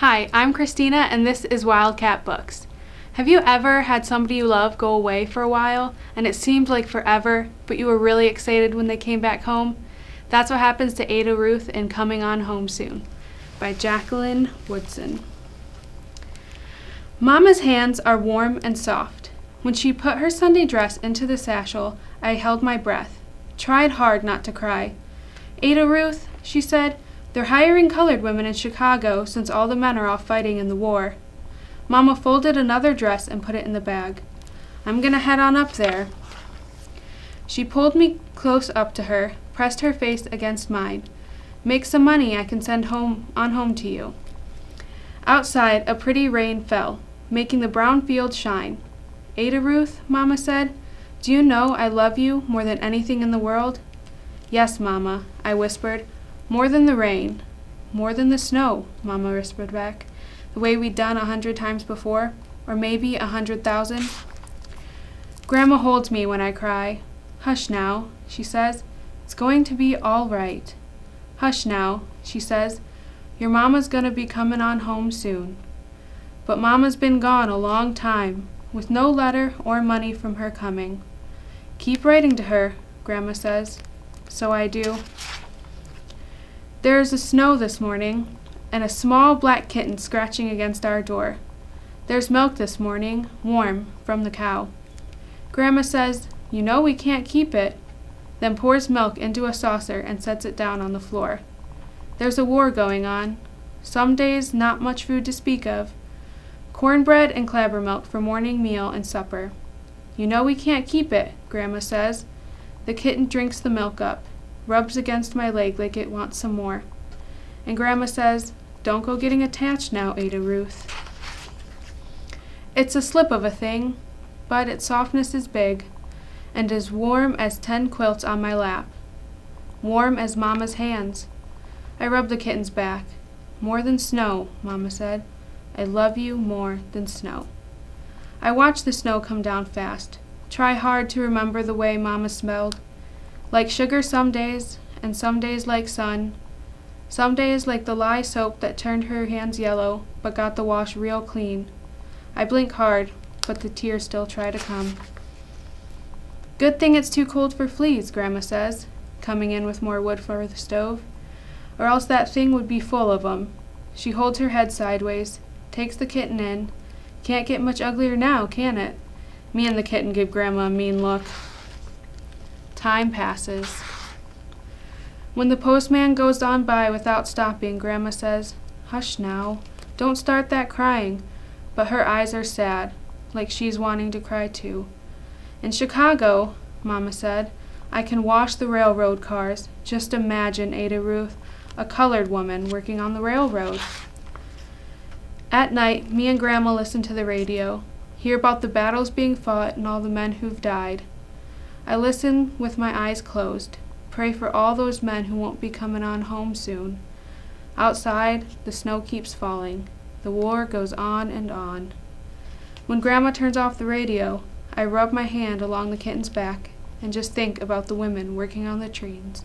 Hi, I'm Christina and this is Wildcat Books. Have you ever had somebody you love go away for a while and it seemed like forever, but you were really excited when they came back home? That's what happens to Ada Ruth in Coming On Home Soon by Jacqueline Woodson. Mama's hands are warm and soft. When she put her Sunday dress into the satchel, I held my breath, tried hard not to cry. Ada Ruth, she said, they're hiring colored women in Chicago since all the men are off fighting in the war. Mama folded another dress and put it in the bag. I'm gonna head on up there. She pulled me close up to her, pressed her face against mine. Make some money I can send home to you. Outside, a pretty rain fell, making the brown fields shine. Ada Ruth, Mama said, do you know I love you more than anything in the world? Yes, Mama, I whispered. More than the rain, more than the snow, Mama whispered back, the way we'd done 100 times before, or maybe 100,000. Grandma holds me when I cry. Hush now, she says, it's going to be all right. Hush now, she says, your Mama's gonna be coming on home soon. But Mama's been gone a long time, with no letter or money from her coming. Keep writing to her, Grandma says. So I do. There is a snow this morning, and a small black kitten scratching against our door. There's milk this morning, warm, from the cow. Grandma says, you know we can't keep it, then pours milk into a saucer and sets it down on the floor. There's a war going on. Some days not much food to speak of. Cornbread and clabber milk for morning meal and supper. You know we can't keep it, Grandma says. The kitten drinks the milk up, rubs against my leg like it wants some more. And Grandma says, don't go getting attached now, Ada Ruth. It's a slip of a thing, but its softness is big, and as warm as 10 quilts on my lap. Warm as Mama's hands. I rubbed the kitten's back. More than snow, Mama said. I love you more than snow. I watched the snow come down fast, try hard to remember the way Mama smelled. Like sugar some days, and some days like sun. Some days like the lye soap that turned her hands yellow, but got the wash real clean. I blink hard, but the tears still try to come. Good thing it's too cold for fleas, Grandma says, coming in with more wood for the stove, or else that thing would be full of 'em. She holds her head sideways, takes the kitten in. Can't get much uglier now, can it? Me and the kitten give Grandma a mean look. Time passes. When the postman goes on by without stopping, Grandma says, hush now, don't start that crying, but her eyes are sad, like she's wanting to cry too. In Chicago, Mama said, I can wash the railroad cars. Just imagine, Ada Ruth, a colored woman working on the railroad. At night, me and Grandma listen to the radio, hear about the battles being fought and all the men who've died. I listen with my eyes closed, pray for all those men who won't be coming on home soon. Outside, the snow keeps falling. The war goes on and on. When Grandma turns off the radio, I rub my hand along the kitten's back and just think about the women working on the trains.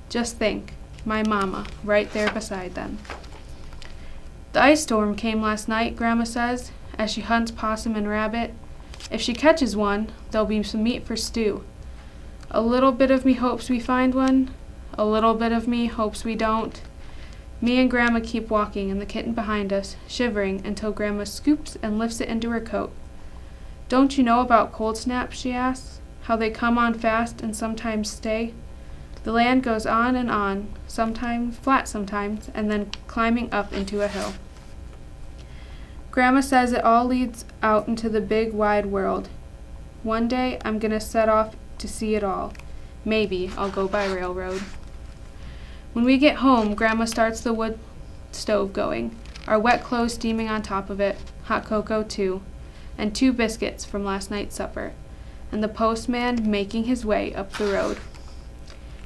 Just think, my Mama, right there beside them. The ice storm came last night, Grandma says, as she hunts possum and rabbit. If she catches one, there'll be some meat for stew. A little bit of me hopes we find one. A little bit of me hopes we don't. Me and Grandma keep walking and the kitten behind us, shivering until Grandma scoops and lifts it into her coat. Don't you know about cold snaps, she asks, how they come on fast and sometimes stay? The land goes on, sometimes flat sometimes, and then climbing up into a hill. Grandma says it all leads out into the big wide world. One day I'm gonna set off to see it all. Maybe I'll go by railroad. When we get home, Grandma starts the wood stove going, our wet clothes steaming on top of it, hot cocoa too, and 2 biscuits from last night's supper, and the postman making his way up the road.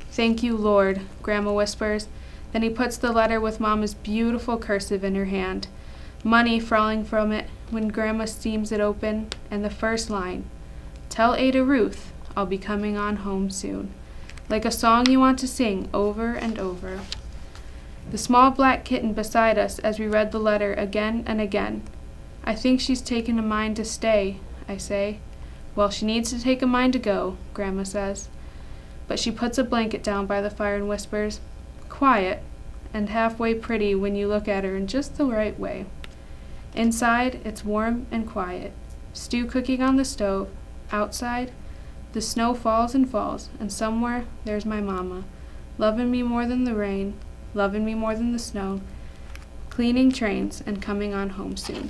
Thank you, Lord, Grandma whispers. Then he puts the letter with Mama's beautiful cursive in her hand, money falling from it when Grandma steams it open, and the first line, tell Ada Ruth I'll be coming on home soon. Like a song you want to sing over and over. The small black kitten beside us as we read the letter again and again. I think she's taken a mind to stay, I say. Well, she needs to take a mind to go, Grandma says. But she puts a blanket down by the fire and whispers, quiet, and halfway pretty when you look at her in just the right way. Inside, it's warm and quiet. Stew cooking on the stove. Outside, the snow falls and falls, and somewhere there's my mama, loving me more than the rain, loving me more than the snow, cleaning trains and coming on home soon.